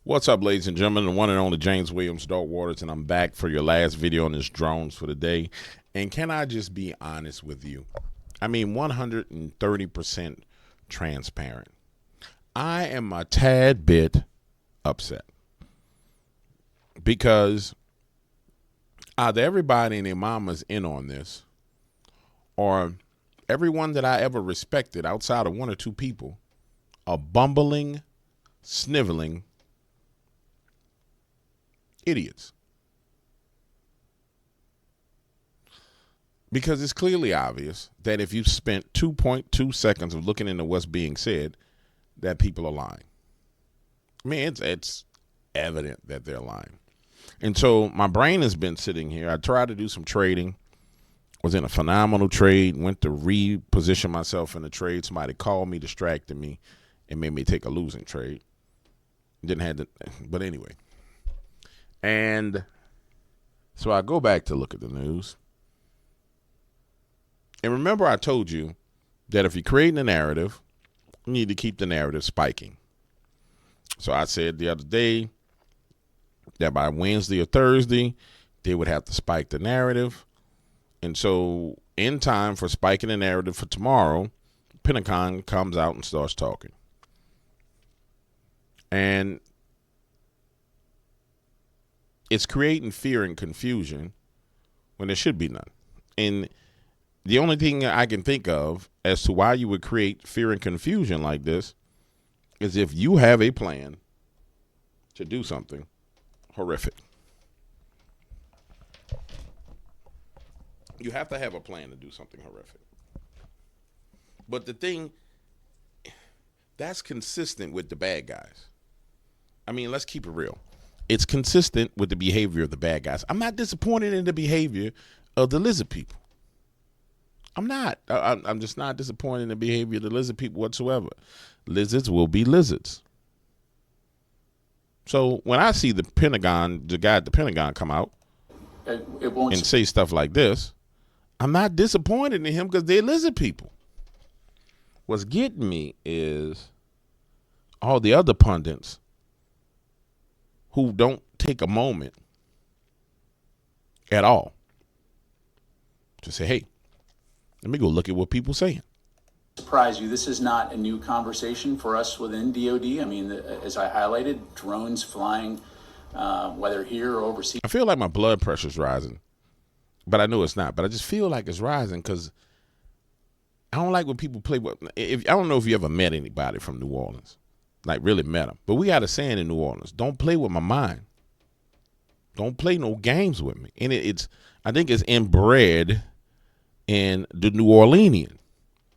What's up, ladies and gentlemen? The one and only James Williams, Dark Waters, and I'm back for your last video on this drones for the day. And can I just be honest with you? I mean, 130% transparent. I am a tad bit upset because either everybody and their mama's in on this, or everyone that I ever respected outside of one or two people are bumbling, sniveling idiots. Because it's clearly obvious that if you spent 2.2 seconds of looking into what's being said, that people are lying. I mean, it's evident that they're lying. And so my brain has been sitting here. I tried to do some trading, was in a phenomenal trade, went to reposition myself in the trade. Somebody called me, distracted me, and made me take a losing trade. Didn't have to, but anyway. And so I go back to look at the news. And remember, I told you that if you're creating a narrative, you need to keep the narrative spiking. So I said the other day that by Wednesday or Thursday, they would have to spike the narrative. And so in time for spiking the narrative for tomorrow, Pentagon comes out and starts talking. And it's creating fear and confusion when there should be none. And the only thing I can think of as to why you would create fear and confusion like this is if you have a plan to do something horrific. You have to have a plan to do something horrific. But the thing, that's consistent with the bad guys. I mean, let's keep it real. It's consistent with the behavior of the bad guys. I'm not disappointed in the behavior of the lizard people. I'm not. I'm just not disappointed in the behavior of the lizard people whatsoever. Lizards will be lizards. So when I see the Pentagon, the guy at the Pentagon come out and say stuff like this, I'm not disappointed in him because they're lizard people. What's getting me is all the other pundits who don't take a moment at all to say, hey, let me go look at what people are saying. Surprise you, this is not a new conversation for us within DoD. I mean, as I highlighted, drones flying, whether here or overseas. I feel like my blood pressure's rising, but I know it's not. But I just feel like it's rising because I don't like when people play with. I don't know if you ever met anybody from New Orleans, like really met them. But we got a saying in New Orleans: "Don't play with my mind. Don't play no games with me." And I think it's inbred in the New Orleanian.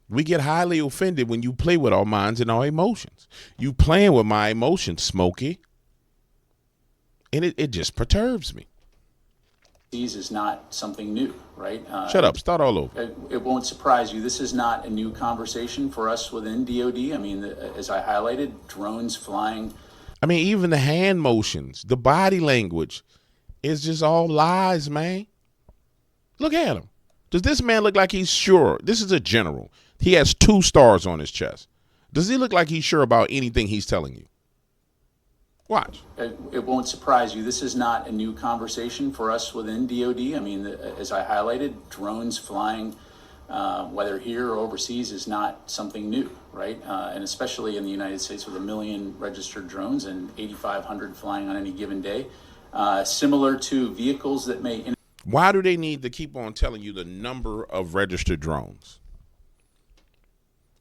We get highly offended when you play with our minds and our emotions. You playing with my emotions, Smokey. And it just perturbs me. These is not something new, right? Shut up. Start all over. It won't surprise you. This is not a new conversation for us within DoD. I mean, as I highlighted, drones flying. I mean, even the hand motions, the body language is just all lies, man. Look at him. Does this man look like he's sure? This is a general. He has 2 stars on his chest. Does he look like he's sure about anything he's telling you? Watch. It won't surprise you. This is not a new conversation for us within DoD. I mean, as I highlighted, drones flying, whether here or overseas, is not something new, right? And especially in the United States with 1 million registered drones and 8,500 flying on any given day, similar to vehicles that may. Why do they need to keep on telling you the number of registered drones?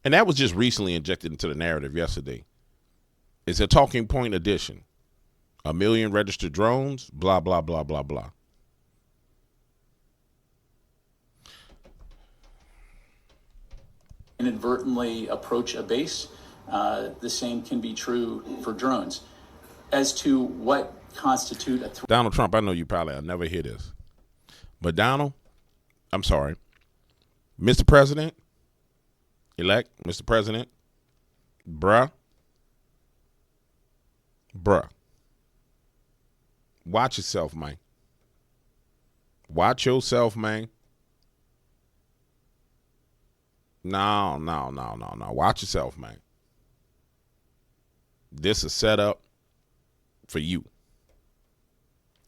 And that was just recently injected into the narrative yesterday. It's a talking point edition. 1 million registered drones, blah, blah, blah, blah, blah. Inadvertently approach a base. The same can be true for drones. As to what constitute a threat. Donald Trump, I know you probably will never hear this. But Donald, I'm sorry, Mr. President, elect, Mr. President, bruh, watch yourself, man. Watch yourself, man. No. Watch yourself, man. This is set up. for you.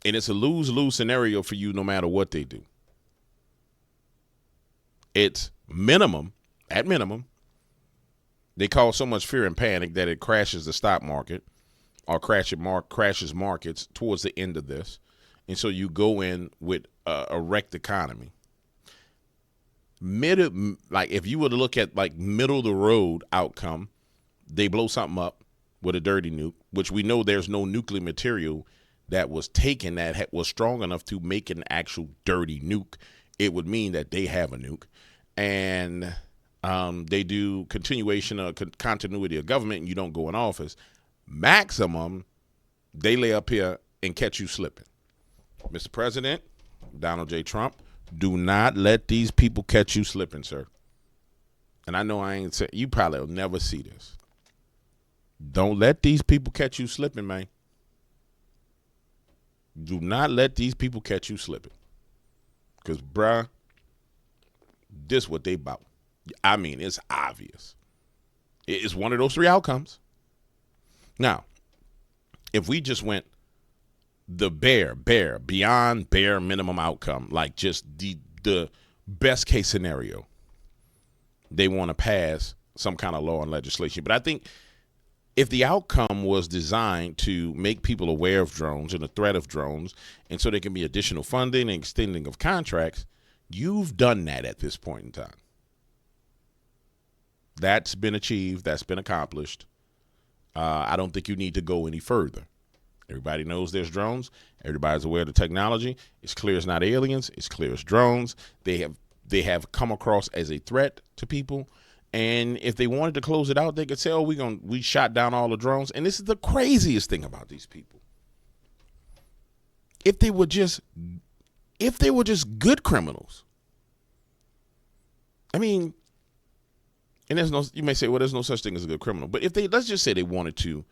And it's a lose-lose scenario for you no matter what they do. It's at minimum, they cause so much fear and panic that it crashes the stock market or crashes markets towards the end of this. And so you go in with a wrecked economy. Like if you were to look at like middle of the road outcome, they blow something up with a dirty nuke, which we know there's no nuclear material that was taken that was strong enough to make an actual dirty nuke. It would mean that they have a nuke. And they do continuation of continuity of government and you don't go in office. Maximum, they lay up here and catch you slipping. Mr. President, Donald J. Trump, do not let these people catch you slipping, sir. And I know I ain't say, you probably will never see this. Don't let these people catch you slipping, man. Do not let these people catch you slipping. Because, bruh, this what they about. I mean, it's obvious. It's one of those three outcomes. Now, if we just went the beyond bare minimum outcome, like just the best case scenario, they want to pass some kind of law and legislation. But I think if the outcome was designed to make people aware of drones and the threat of drones, and so there can be additional funding and extending of contracts, you've done that at this point in time. That's been achieved. That's been accomplished. I don't think you need to go any further. Everybody knows there's drones. Everybody's aware of the technology. It's clear it's not aliens. It's clear it's drones. They have come across as a threat to people. And if they wanted to close it out, they could say, "Oh, we shot down all the drones." And this is the craziest thing about these people. If they were just good criminals. I mean, and you may say, well, there's no such thing as a good criminal. But if let's just say they wanted to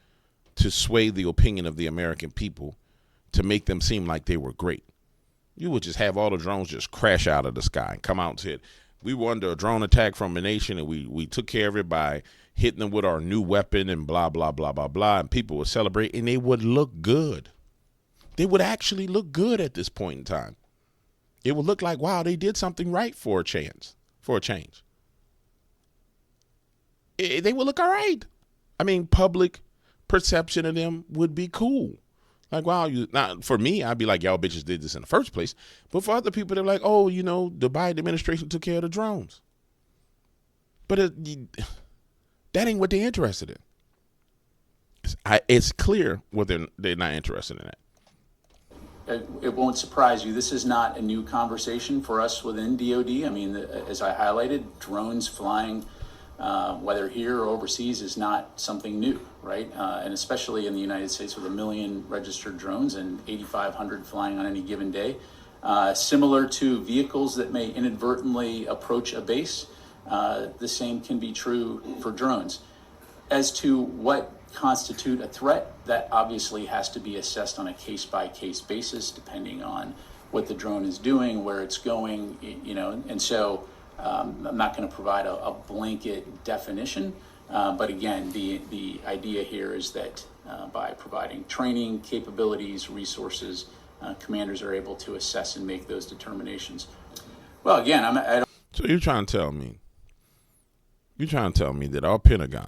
sway the opinion of the American people to make them seem like they were great, you would just have all the drones just crash out of the sky and come out and say, we were under a drone attack from a nation and we took care of it by hitting them with our new weapon and blah, blah, blah, blah, blah. And people would celebrate and they would look good. They would actually look good at this point in time. It would look like, wow, they did something right for a change. They would look all right. I mean, public perception of them would be cool. Like, wow, not for me, I'd be like, y'all bitches did this in the first place. But for other people, they're like, oh, the Biden administration took care of the drones. But that ain't what they're interested in. It's clear what they're not interested in that. It won't surprise you. This is not a new conversation for us within DoD. I mean, as I highlighted, drones flying, whether here or overseas, is not something new, right? And especially in the United States with 1 million registered drones and 8,500 flying on any given day. Similar to vehicles that may inadvertently approach a base, the same can be true for drones. As to what constitute a threat, that obviously has to be assessed on a case-by-case basis, depending on what the drone is doing, where it's going, and so I'm not going to provide a blanket definition, but again, the idea here is that by providing training, capabilities, resources, commanders are able to assess and make those determinations. Well, again, I don't. So you're trying to tell me that our Pentagon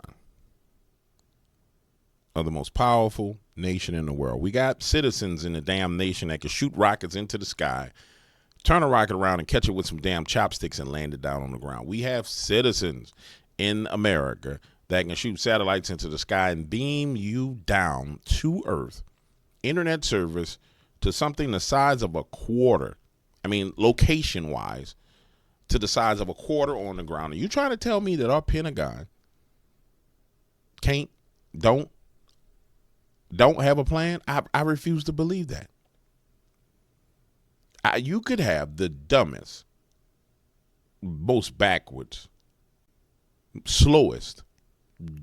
are the most powerful nation in the world. We got citizens in the damn nation that can shoot rockets into the sky, turn a rocket around and catch it with some damn chopsticks and land it down on the ground. We have citizens in America that can shoot satellites into the sky and beam you down to Earth, internet service to something the size of a quarter. I mean, location-wise, to the size of a quarter on the ground. Are you trying to tell me that our Pentagon don't have a plan? I refuse to believe that. You could have the dumbest, most backwards, slowest,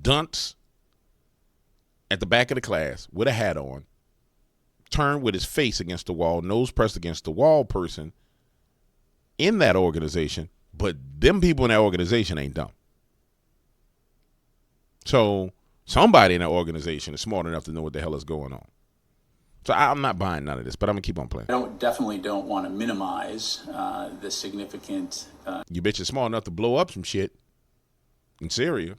dunce at the back of the class with a hat on, turned with his face against the wall, nose pressed against the wall person in that organization, but them people in that organization ain't dumb. So somebody in that organization is smart enough to know what the hell is going on. So I'm not buying none of this, but I'm gonna keep on playing. I definitely don't want to minimize the significant. You bitches smart enough to blow up some shit in Syria.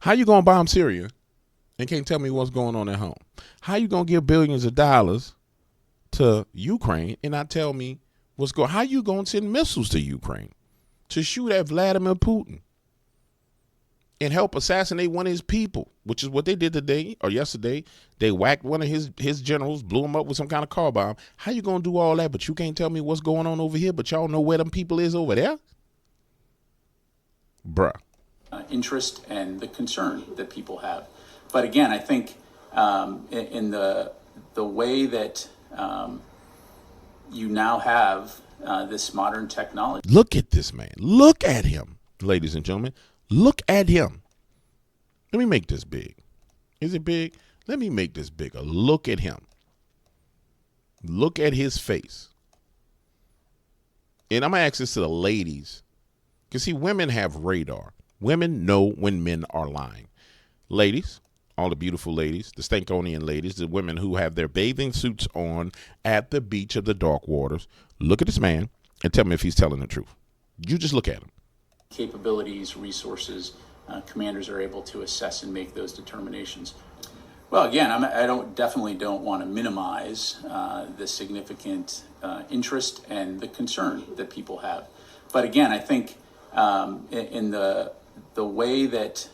How you gonna bomb Syria and can't tell me what's going on at home? How you gonna give billions of dollars to Ukraine and not tell me what's going? How you gonna send missiles to Ukraine to shoot at Vladimir Putin and help assassinate one of his people, which is what they did today or yesterday? They whacked one of his generals, blew him up with some kind of car bomb. How you gonna do all that, but you can't tell me what's going on over here, but y'all know where them people is over there? Bruh. Interest and the concern that people have. But again, I think in the way that you now have this modern technology. Look at this man. Look at him, ladies and gentlemen. Look at him. Let me make this big. Is it big? Let me make this bigger. Look at him. Look at his face. And I'm going to ask this to the ladies. Because, see, women have radar. Women know when men are lying. Ladies, all the beautiful ladies, the Stankonian ladies, the women who have their bathing suits on at the beach of the dark waters, look at this man and tell me if he's telling the truth. You just look at him. Capabilities, resources, commanders are able to assess and make those determinations. Well, again, I definitely don't want to minimize the significant interest and the concern that people have. But again, I think in the way that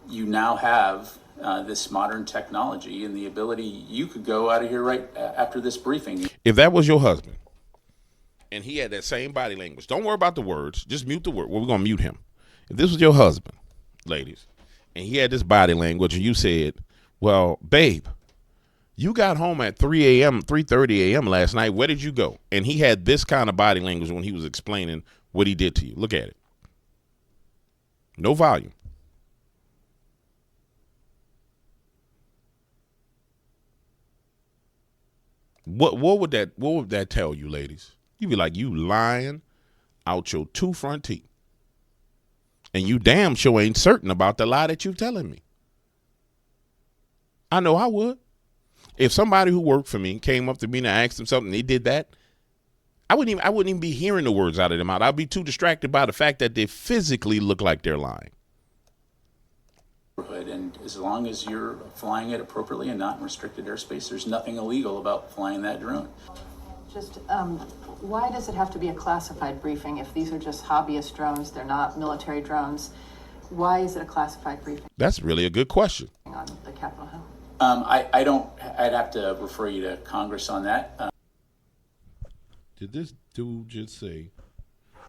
you now have this modern technology and the ability, you could go out of here right after this briefing. If that was your husband and he had that same body language, don't worry about the words, just mute the word. Well, we're going to mute him. If this was your husband, ladies, and he had this body language and you said, well, babe, you got home at 3 a.m., 3:30 a.m. last night. Where did you go? And he had this kind of body language when he was explaining what he did to you. Look at it. No volume. What would that tell you, ladies? You'd be like, you lying out your two front teeth. And you damn sure ain't certain about the lie that you telling me. I know I would. If somebody who worked for me came up to me and I asked them something, they did that, I wouldn't even be hearing the words out of their mouth. I'd be too distracted by the fact that they physically look like they're lying. And as long as you're flying it appropriately and not in restricted airspace, there's nothing illegal about flying that drone. Just why does it have to be a classified briefing if these are just hobbyist drones, they're not military drones? Why is it a classified briefing? That's really a good question. On the Capitol Hill. I'd have to refer you to Congress on that. Did this dude just say,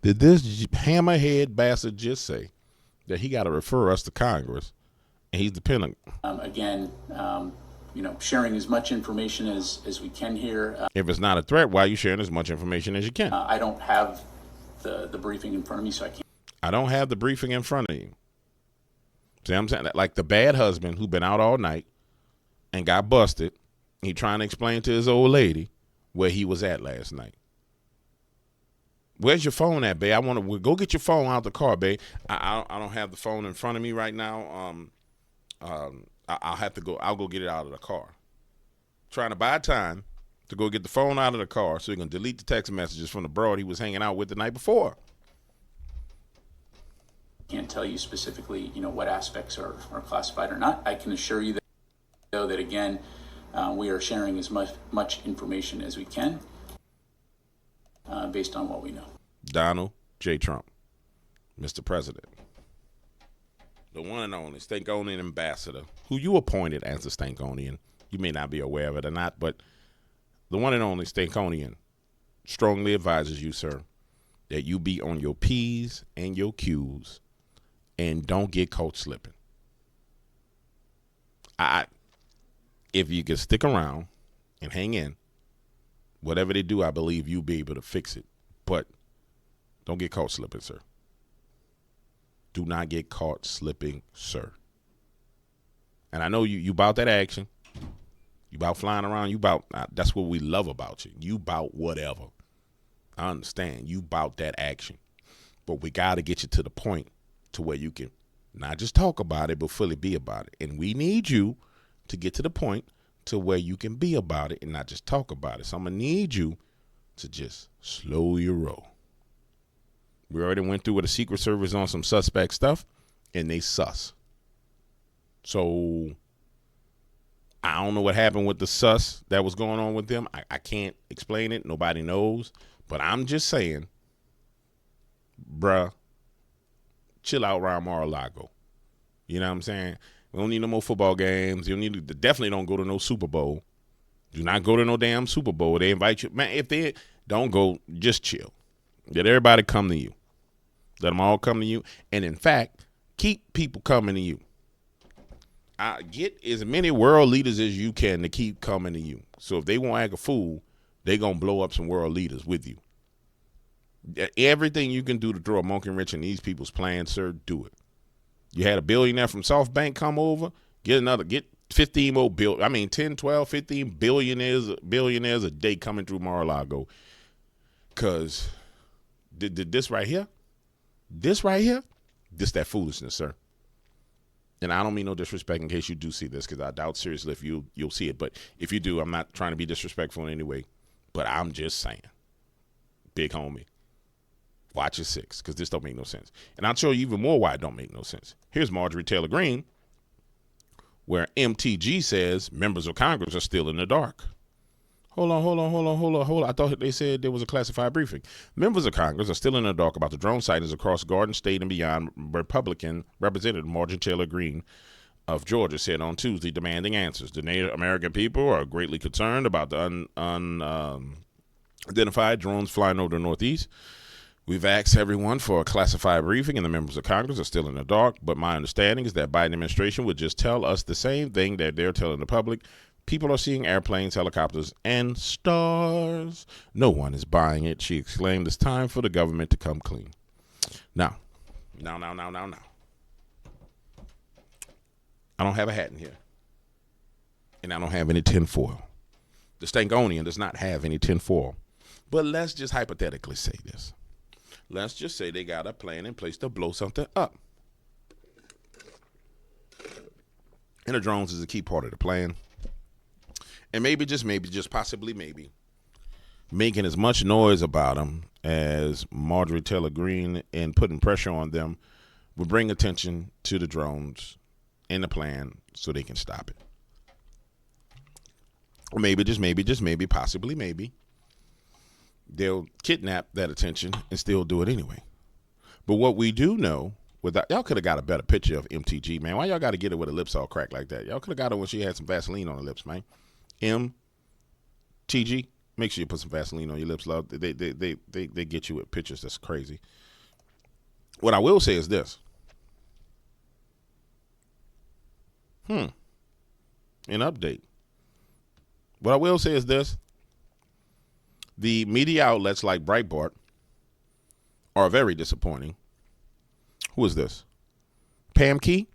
did this hammerhead bastard just say that he got to refer us to Congress and he's the Pentagon? Again, sharing as much information as we can here. If it's not a threat, why are you sharing as much information as you can? I don't have the briefing in front of me, so I can't. I don't have the briefing in front of you. See what I'm saying? Like the bad husband who been out all night and got busted. He trying to explain to his old lady where he was at last night. Where's your phone at, babe? I want to go get your phone out the car, babe. I don't have the phone in front of me right now. I'll have to go. I'll go get it out of the car. Trying to buy time to go get the phone out of the car so he can delete the text messages from the broad he was hanging out with the night before. Can't tell you specifically, what aspects are classified or not. I can assure you that again, we are sharing as much information as we can based on what we know. Donald J. Trump, Mr. President, the one and only Stankonian ambassador, who you appointed as a Stankonian. You may not be aware of it or not, but the one and only Stankonian strongly advises you, sir, that you be on your P's and your Q's and don't get caught slipping. If you can stick around and hang in, whatever they do, I believe you'll be able to fix it. But don't get caught slipping, sir. Do not get caught slipping, sir. And I know you about that action. You about flying around. That's what we love about you. You about whatever. I understand. You about that action. But we got to get you to the point to where you can not just talk about it, but fully be about it. And we need you to get to the point to where you can be about it and not just talk about it. So I'm going to need you to just slow your roll. We already went through with the Secret Service on some suspect stuff, and they sus. So I don't know what happened with the sus that was going on with them. I can't explain it. Nobody knows. But I'm just saying, bruh, chill out around Mar-a-Lago. You know what I'm saying? We don't need no more football games. You need to definitely don't go to no Super Bowl. Do not go to no damn Super Bowl. They invite you. Man, if they don't go, just chill. Let everybody come to you. Let them all come to you. And in fact, keep people coming to you. Get as many world leaders as you can to keep coming to you. So if they won't act a fool, they going to blow up some world leaders with you. Everything you can do to throw a monkey wrench in these people's plans, sir, do it. You had a billionaire from SoftBank come over, get 15 more 10, 12, 15 billionaires a day coming through Mar-a-Lago. Because this right here, this that foolishness, sir. And I don't mean no disrespect in case you do see this, because I doubt seriously if you'll see it. But if you do, I'm not trying to be disrespectful in any way. But I'm just saying, big homie, watch your six, because this don't make no sense. And I'll show you even more why it don't make no sense. Here's Marjorie Taylor Greene, where MTG says members of Congress are still in the dark. Hold on. I thought they said there was a classified briefing. Members of Congress are still in the dark about the drone sightings across Garden State and beyond, Republican Representative Marjorie Taylor Greene of Georgia said on Tuesday, demanding answers. The Native American people are greatly concerned about the unidentified drones flying over the Northeast. We've asked everyone for a classified briefing, and the members of Congress are still in the dark. But my understanding is that Biden administration would just tell us the same thing that they're telling the public. People are seeing airplanes, helicopters, and stars. No one is buying it, she exclaimed. It's time for the government to come clean. Now. I don't have a hat in here. And I don't have any tinfoil. The Stankonia does not have any tinfoil. But let's just hypothetically say this. Let's just say they got a plan in place to blow something up. And the drones is a key part of the plan. And maybe, possibly, making as much noise about them as Marjorie Taylor Greene and putting pressure on them will bring attention to the drones in the plan so they can stop it. Or maybe, possibly, they'll kidnap that attention and still do it anyway. But what we do know, y'all could have got a better picture of MTG, man. Why y'all got to get her with her lips all cracked like that? Y'all could have got her when she had some Vaseline on her lips, man. MTG, make sure you put some Vaseline on your lips, love. They get you with pictures that's crazy. What I will say is this. An update. What I will say is this. The media outlets like Breitbart are very disappointing. Who is this? Pam Key?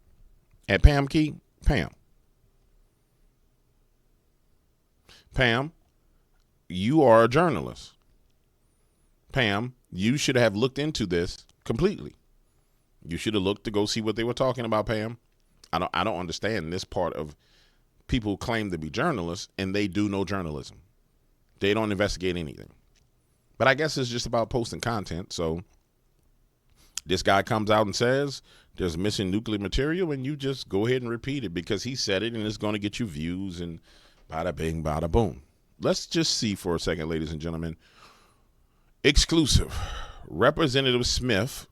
At Pam Key? Pam. Pam, you are a journalist. Pam, you should have looked into this completely. You should have looked to go see what they were talking about, Pam. I don't understand this part of people who claim to be journalists and they do no journalism. They don't investigate anything. But I guess it's just about posting content. So this guy comes out and says there's missing nuclear material, and you just go ahead and repeat it because he said it and it's going to get you views and bada bing, bada boom. Let's just see for a second, ladies and gentlemen. Exclusive. Representative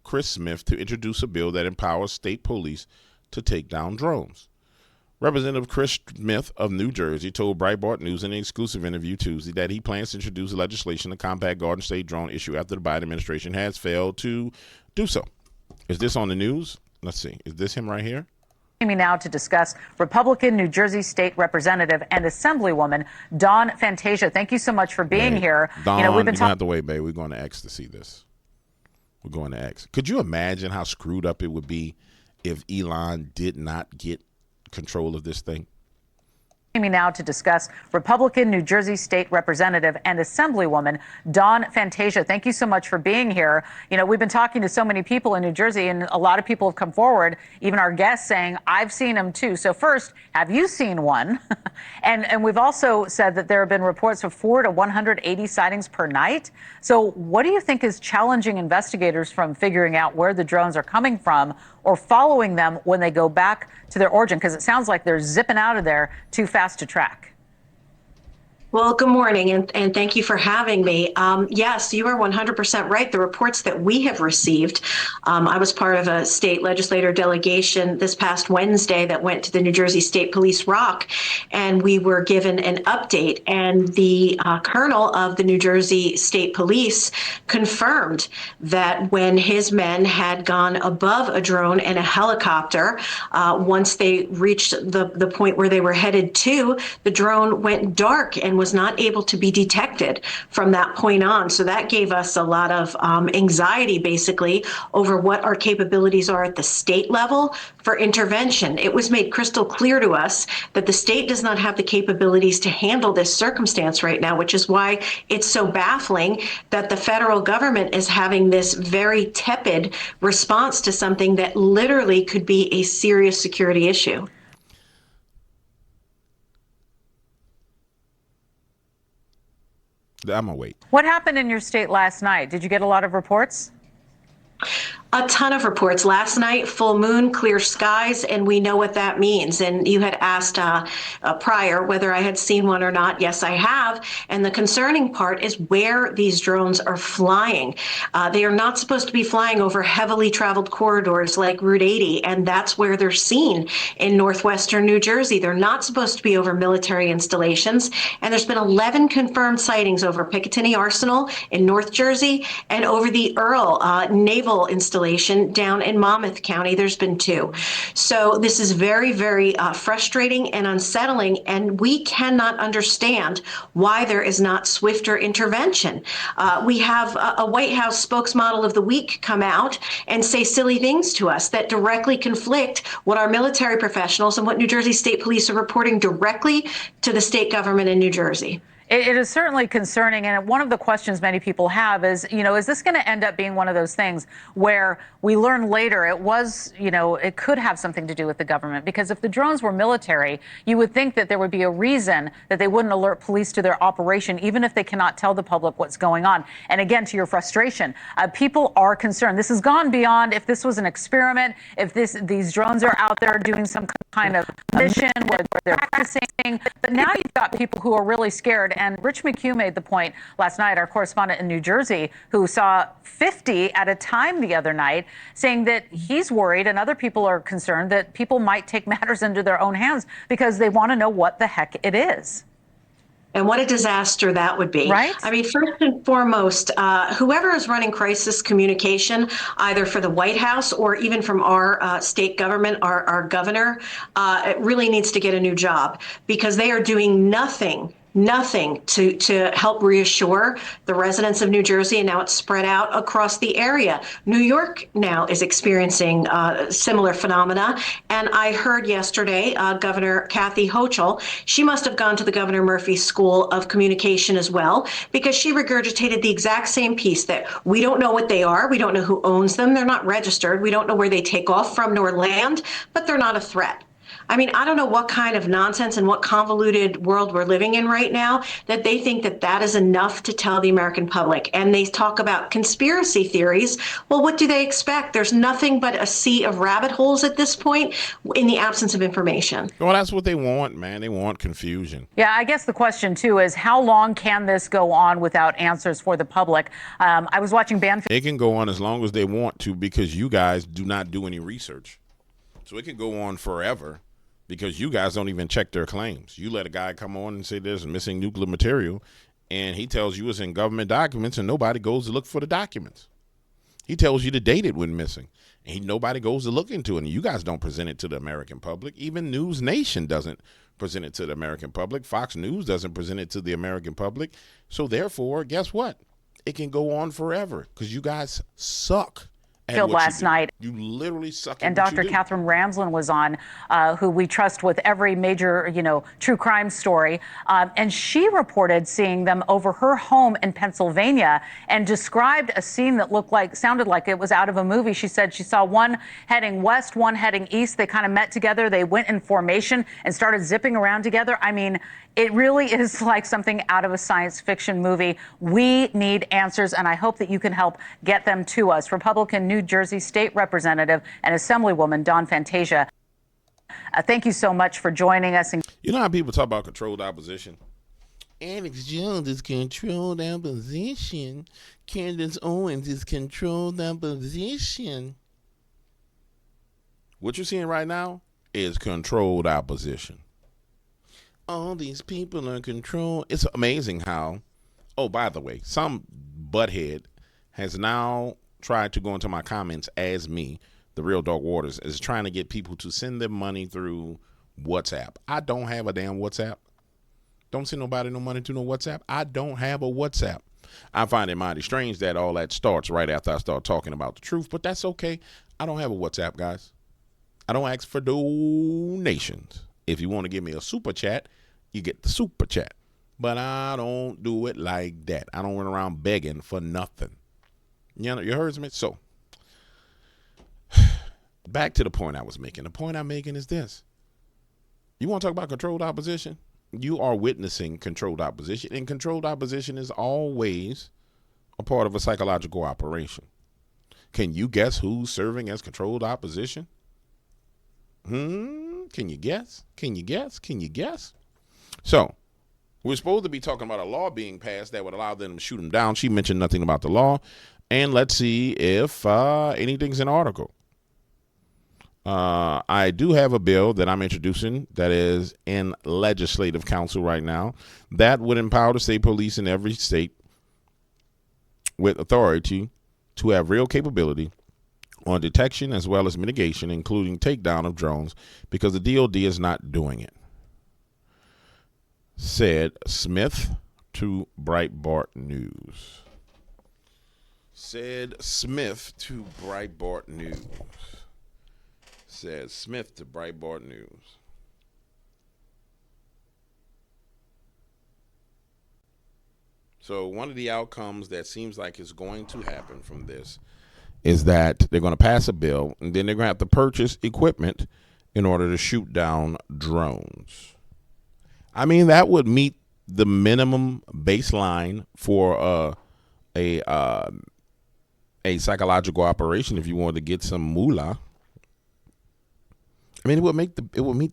Chris Smith, to introduce a bill that empowers state police to take down drones. Representative Chris Smith of New Jersey told Breitbart News in an exclusive interview Tuesday that he plans to introduce legislation to combat Garden State drone issue after the Biden administration has failed to do so. Is this on the news? Let's see. Is this him right here? Me now to discuss Republican New Jersey State Representative and Assemblywoman Dawn Fantasia. Thank you so much for being here. Dawn, we've been talking. Have to wait, babe. We're going to X to see this. We're going to X. Could you imagine how screwed up it would be if Elon did not get control of this thing? Me now to discuss Republican New Jersey State Representative and Assemblywoman Dawn Fantasia. Thank you so much for being here. You know, we've been talking to so many people in New Jersey, and a lot of people have come forward, even our guests, saying, I've seen them too. So first, have you seen one? and we've also said that there have been reports of 400 to 180 sightings per night. So what do you think is challenging investigators from figuring out where the drones are coming from or following them when they go back to their origin? Because it sounds like they're zipping out of there too fast to track. Well, good morning, and thank you for having me. Yes, you are 100% right. The reports that we have received, I was part of a state legislator delegation this past Wednesday that went to the New Jersey State Police ROC, and we were given an update. And the colonel of the New Jersey State Police confirmed that when his men had gone above a drone and a helicopter, once they reached the point where they were headed to, the drone went dark and was not able to be detected from that point on. So that gave us a lot of anxiety, basically, over what our capabilities are at the state level for intervention. It was made crystal clear to us that the state does not have the capabilities to handle this circumstance right now, which is why it's so baffling that the federal government is having this very tepid response to something that literally could be a serious security issue. I'm gonna wait. What happened in your state last night? Did you get a lot of reports? A ton of reports. Last night, full moon, clear skies, and we know what that means. And you had asked prior whether I had seen one or not. Yes, I have. And the concerning part is where these drones are flying. They are not supposed to be flying over heavily traveled corridors like Route 80, and that's where they're seen in northwestern New Jersey. They're not supposed to be over military installations. And there's been 11 confirmed sightings over Picatinny Arsenal in North Jersey and over the Earl Naval Installation down in Monmouth County. There's been 2. So this is very, very frustrating and unsettling, and we cannot understand why there is not swifter intervention. We have a White House spokesmodel of the week come out and say silly things to us that directly conflict what our military professionals and what New Jersey State Police are reporting directly to the state government in New Jersey. It is certainly concerning. And one of the questions many people have is, is this going to end up being one of those things where we learn later it could have something to do with the government? Because if the drones were military, you would think that there would be a reason that they wouldn't alert police to their operation, even if they cannot tell the public what's going on. And again, to your frustration, people are concerned. This has gone beyond if this was an experiment, if these drones are out there doing some kind of mission where they're practicing. But now you've got people who are really scared. And Rich McHugh made the point last night, our correspondent in New Jersey, who saw 50 at a time the other night, saying that he's worried and other people are concerned that people might take matters into their own hands because they want to know what the heck it is. And what a disaster that would be. Right? I mean, first and foremost, whoever is running crisis communication, either for the White House or even from our state government, our governor, it really needs to get a new job because they are doing nothing to help reassure the residents of New Jersey, and now it's spread out across the area. New York now is experiencing similar phenomena, and I heard yesterday Governor Kathy Hochul, she must have gone to the Governor Murphy School of Communication as well, because she regurgitated the exact same piece that we don't know what they are, we don't know who owns them, they're not registered, we don't know where they take off from nor land, but they're not a threat. I mean, I don't know what kind of nonsense and what convoluted world we're living in right now that they think that that is enough to tell the American public. And they talk about conspiracy theories. Well, what do they expect? There's nothing but a sea of rabbit holes at this point in the absence of information. Well, that's what they want, man. They want confusion. Yeah, I guess the question, too, is how long can this go on without answers for the public? I was watching Banfield. It can go on as long as they want to because you guys do not do any research. So it can go on forever. Because you guys don't even check their claims. You let a guy come on and say there's missing nuclear material, and he tells you it's in government documents, and nobody goes to look for the documents. He tells you the date it went missing, and nobody goes to look into it, and you guys don't present it to the American public. Even News Nation doesn't present it to the American public. Fox News doesn't present it to the American public. So therefore, guess what? It can go on forever because you guys suck Field last night. You literally suck at And what Dr. you do. Catherine Ramsland was on, who we trust with every major, true crime story. And she reported seeing them over her home in Pennsylvania and described a scene that sounded like it was out of a movie. She said she saw one heading west, one heading east. They kind of met together. They went in formation and started zipping around together. I mean, it really is like something out of a science fiction movie. We need answers, and I hope that you can help get them to us. Republican New Jersey State Representative and Assemblywoman Dawn Fantasia, thank you so much for joining us. You know how people talk about controlled opposition? Alex Jones is controlled opposition. Candace Owens is controlled opposition. What you're seeing right now is controlled opposition. All these people are controlled. It's amazing how, oh, by the way, some butthead has now tried to go into my comments as me, the real Dog Waters, is trying to get people to send them money through WhatsApp. I don't have a damn WhatsApp. Don't send nobody no money to no WhatsApp. I don't have a WhatsApp. I find it mighty strange that all that starts right after I start talking about the truth, but that's okay. I don't have a WhatsApp, guys. I don't ask for donations. If you want to give me a super chat, you get the super chat. But I don't do it like that. I don't run around begging for nothing. You heard me? So, back to the point I was making. The point I'm making is this. You want to talk about controlled opposition? You are witnessing controlled opposition, and controlled opposition is always a part of a psychological operation. Can you guess who's serving as controlled opposition? Can you guess? Can you guess? Can you guess? So, we're supposed to be talking about a law being passed that would allow them to shoot him down. She mentioned nothing about the law. And let's see if anything's in the article. I do have a bill that I'm introducing that is in legislative council right now that would empower the state police in every state with authority to have real capability on detection as well as mitigation, including takedown of drones, because the DOD is not doing it. Said Smith to Breitbart News. Said Smith to Breitbart News. Said Smith to Breitbart News. So one of the outcomes that seems like is going to happen from this is that they're going to pass a bill, and then they're going to have to purchase equipment in order to shoot down drones. I mean, that would meet the minimum baseline for a psychological operation if you wanted to get some moolah. I mean, it would meet the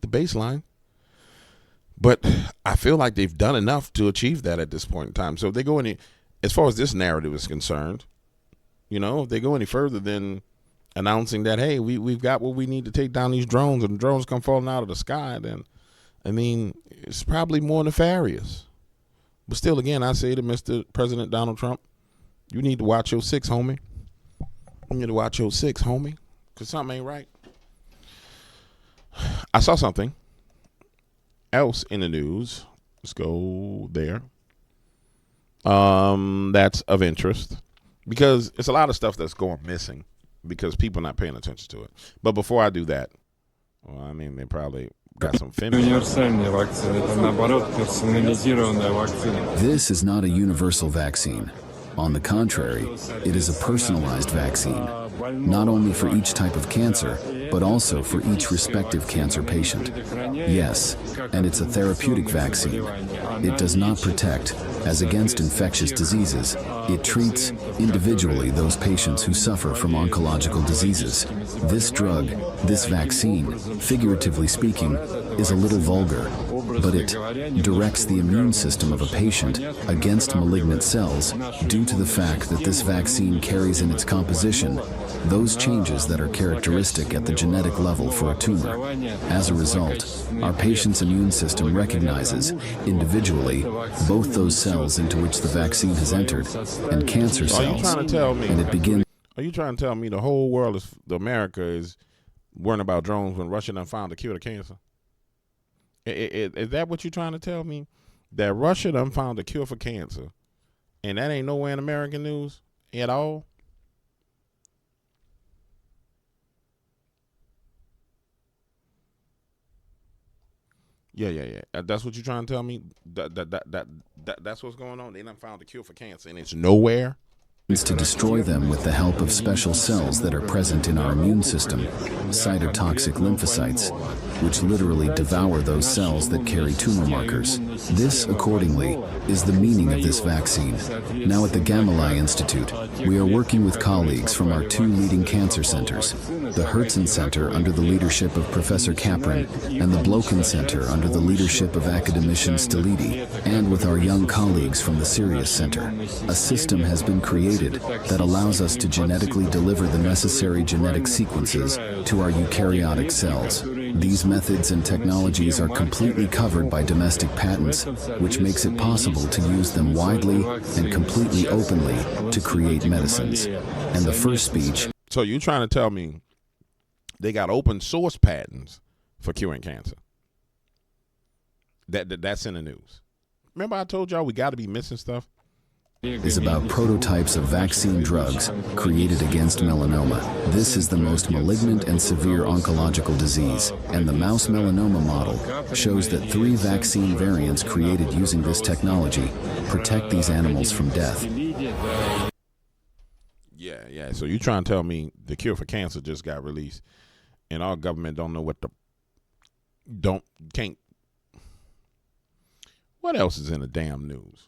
baseline. But I feel like they've done enough to achieve that at this point in time. So if they go any, as far as this narrative is concerned, if they go any further than announcing that, hey, we've got what we need to take down these drones, and the drones come falling out of the sky, then, I mean, it's probably more nefarious. But still, again, I say to Mr. President Donald Trump, you need to watch your six, homie. You need to watch your six, homie, because something ain't right. I saw something else in the news. Let's go there. That's of interest because it's a lot of stuff that's going missing because people are not paying attention to it. But before I do that, well, I mean, they probably got some This is not a universal vaccine. On the contrary, it is a personalized vaccine, not only for each type of cancer, but also for each respective cancer patient. Yes, and it's a therapeutic vaccine. It does not protect, as against infectious diseases. It treats individually those patients who suffer from oncological diseases. This drug, this vaccine, figuratively speaking, is a little vulgar, but it directs the immune system of a patient against malignant cells due to the fact that this vaccine carries in its composition those changes that are characteristic at the genetic level for a tumor. As a result, our patient's immune system recognizes individually both those cells into which the vaccine has entered and cancer cells. Are you trying to tell me? And it begins. Are you trying to tell me the whole world America is worrying about drones when Russia done found the cure to cancer? Is that what you're trying to tell me? That Russia done found a cure for cancer, and that ain't nowhere in American news at all? Yeah. That's what you're trying to tell me? That's what's going on? They done found a cure for cancer, and it's nowhere? To destroy them with the help of special cells that are present in our immune system, cytotoxic lymphocytes, which literally devour those cells that carry tumor markers. This, accordingly, is the meaning of this vaccine. Now at the Gamaleya Institute, we are working with colleagues from our 2 leading cancer centers, the Herzen Center under the leadership of Professor Capron, and the Blochen Center under the leadership of academician Stilidi, and with our young colleagues from the Sirius Center. A system has been created that allows us to genetically deliver the necessary genetic sequences to our eukaryotic cells. These methods and technologies are completely covered by domestic patents, which makes it possible to use them widely and completely openly to create medicines. And the first speech... So you're trying to tell me they got open source patents for curing cancer? That's in the news. Remember I told y'all we got to be missing stuff? Is about prototypes of vaccine drugs created against melanoma. This is the most malignant and severe oncological disease, and the mouse melanoma model shows that 3 vaccine variants created using this technology protect these animals from death. Yeah. So you trying to tell me the cure for cancer just got released, and our government don't know what else is in the damn news?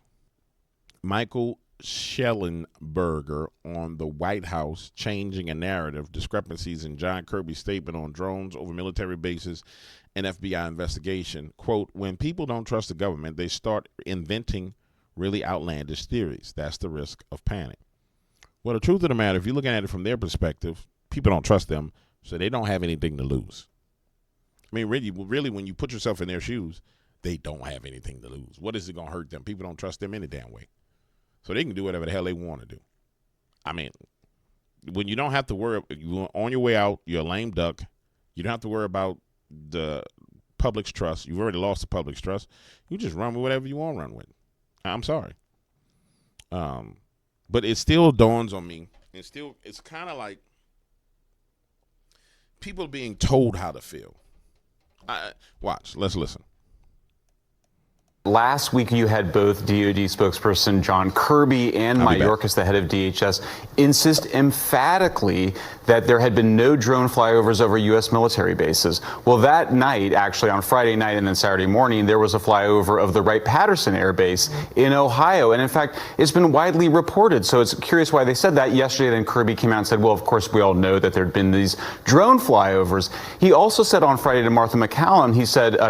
Michael Schellenberger on the White House changing a narrative, discrepancies in John Kirby's statement on drones over military bases and FBI investigation. Quote, when people don't trust the government, they start inventing really outlandish theories. That's the risk of panic. Well, the truth of the matter, if you're looking at it from their perspective, people don't trust them, so they don't have anything to lose. I mean, really, when you put yourself in their shoes, they don't have anything to lose. What is it going to hurt them? People don't trust them any damn way. So they can do whatever the hell they want to do. I mean, when you don't have to worry, you're on your way out, you're a lame duck. You don't have to worry about the public's trust. You've already lost the public's trust. You just run with whatever you want to run with. I'm sorry. But it still dawns on me. It's kind of like people being told how to feel. Watch, let's listen. Last week, you had both DOD spokesperson John Kirby and Mayorkas, the head of DHS, insist emphatically that there had been no drone flyovers over U.S. military bases. Well, that night, actually on Friday night and then Saturday morning, there was a flyover of the Wright-Patterson Air Base in Ohio. And in fact, it's been widely reported. So it's curious why they said that. Yesterday, then Kirby came out and said, well, of course, we all know that there had been these drone flyovers. He also said on Friday to Martha McCallum,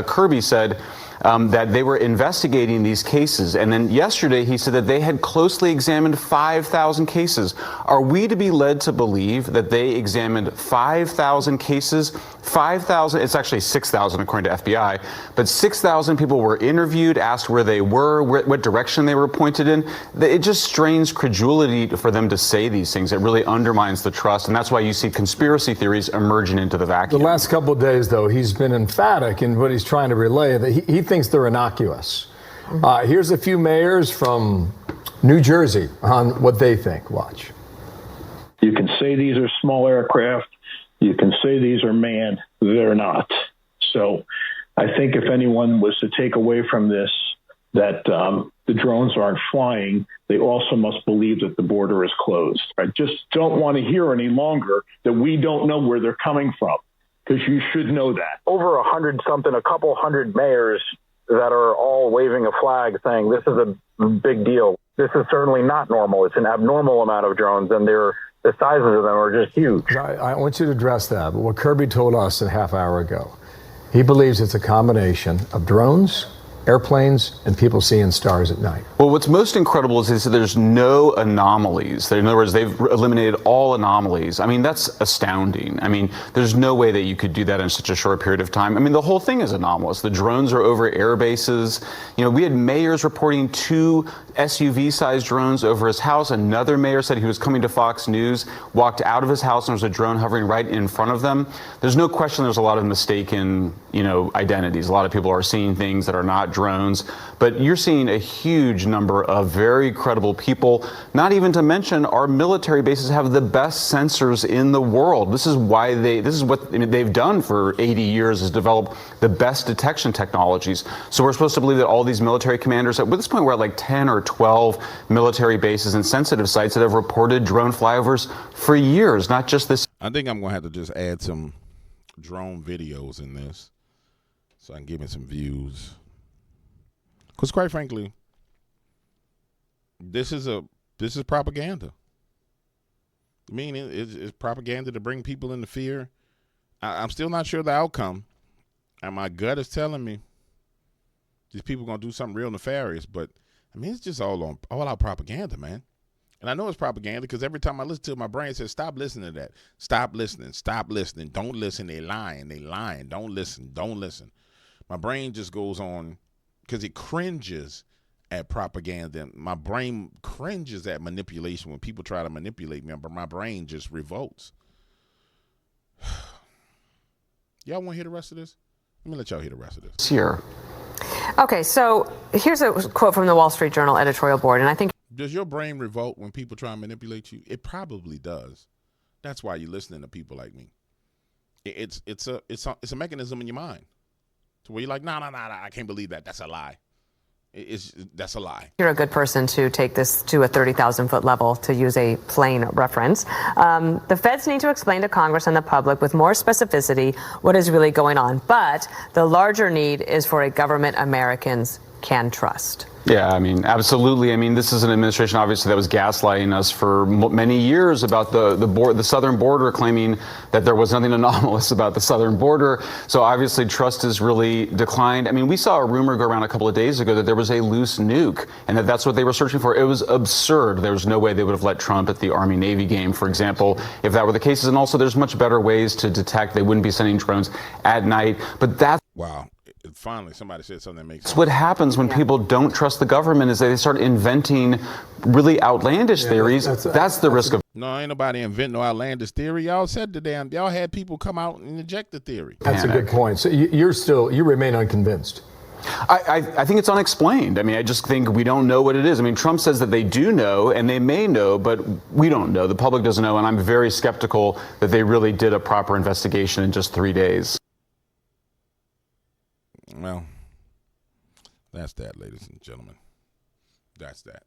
Kirby said, that they were investigating these cases. And then yesterday, he said that they had closely examined 5,000 cases. Are we to be led to believe that they examined 5,000 cases? 5,000, it's actually 6,000 according to FBI, but 6,000 people were interviewed, asked where they were, what direction they were pointed in. It just strains credulity for them to say these things. It really undermines the trust, and that's why you see conspiracy theories emerging into the vacuum. The last couple of days, though, he's been emphatic in what he's trying to relay, that he thinks they're innocuous. Here's a few mayors from New Jersey on what they think. Watch. You can say these are small aircraft. You can say these are manned. They're not. So I think if anyone was to take away from this that the drones aren't flying, they also must believe that the border is closed. I just don't want to hear any longer that we don't know where they're coming from, because you should know that. Over 100-something, a couple hundred mayors that are all waving a flag saying this is a big deal. This is certainly not normal. It's an abnormal amount of drones, and the sizes of them are just huge. I want you to address that. But what Kirby told us a half hour ago, he believes it's a combination of drones, airplanes, and people seeing stars at night. Well, what's most incredible is that there's no anomalies. In other words, they've eliminated all anomalies. I mean, that's astounding. I mean, there's no way that you could do that in such a short period of time. I mean, the whole thing is anomalous. The drones are over air bases. You know, we had mayors reporting 2 SUV-sized drones over his house. Another mayor said he was coming to Fox News, walked out of his house, and there was a drone hovering right in front of them. There's no question there's a lot of mistaken, identities. A lot of people are seeing things that are not got drones, but you're seeing a huge number of very credible people, not even to mention our military bases have the best sensors in the world. This is why this is what they've done for 80 years, is develop the best detection technologies. So we're supposed to believe that all these military commanders, at this point we're at like 10 or 12 military bases and sensitive sites that have reported drone flyovers for years, not just this. I think I'm going to have to just add some drone videos in this so I can give me some views. Because quite frankly, this is propaganda. I mean, it's propaganda to bring people into fear. I'm still not sure the outcome. And my gut is telling me these people are going to do something real nefarious. But, I mean, it's just all out propaganda, man. And I know it's propaganda because every time I listen to it, my brain says, stop listening to that. Stop listening. Stop listening. Don't listen. They lying. They lying. Don't listen. Don't listen. My brain just goes on because it cringes at propaganda. My brain cringes at manipulation when people try to manipulate me, but my brain just revolts. Y'all want to hear the rest of this? Let me let y'all hear the rest of this. Here. Okay, so here's a quote from the Wall Street Journal editorial board, and I think. Does your brain revolt when people try and manipulate you? It probably does. That's why you're listening to people like me. It's a mechanism in your mind to where you're like, no, I can't believe that. That's a lie. That's a lie. You're a good person to take this to a 30,000-foot level, to use a plane reference. The feds need to explain to Congress and the public with more specificity what is really going on. But the larger need is for a government Americans can trust. Yeah, I mean, absolutely. I mean, this is an administration, obviously, that was gaslighting us for many years about the southern border, claiming that there was nothing anomalous about the southern border. So obviously, trust has really declined. I mean, we saw a rumor go around a couple of days ago that there was a loose nuke and that's what they were searching for. It was absurd. There was no way they would have let Trump at the Army-Navy game, for example, if that were the case. And also, there's much better ways to detect. They wouldn't be sending drones at night. But that's... Wow. Finally, somebody said something that makes sense. What happens when people don't trust the government is they start inventing really outlandish theories. That's the risk of. No, ain't nobody inventing no outlandish theory. Y'all said y'all had people come out and inject the theory. That's a good point. So you remain unconvinced. I think it's unexplained. I mean, I just think we don't know what it is. I mean, Trump says that they do know and they may know, but we don't know. The public doesn't know, and I'm very skeptical that they really did a proper investigation in just 3 days. Well, that's that, ladies and gentlemen. That's that.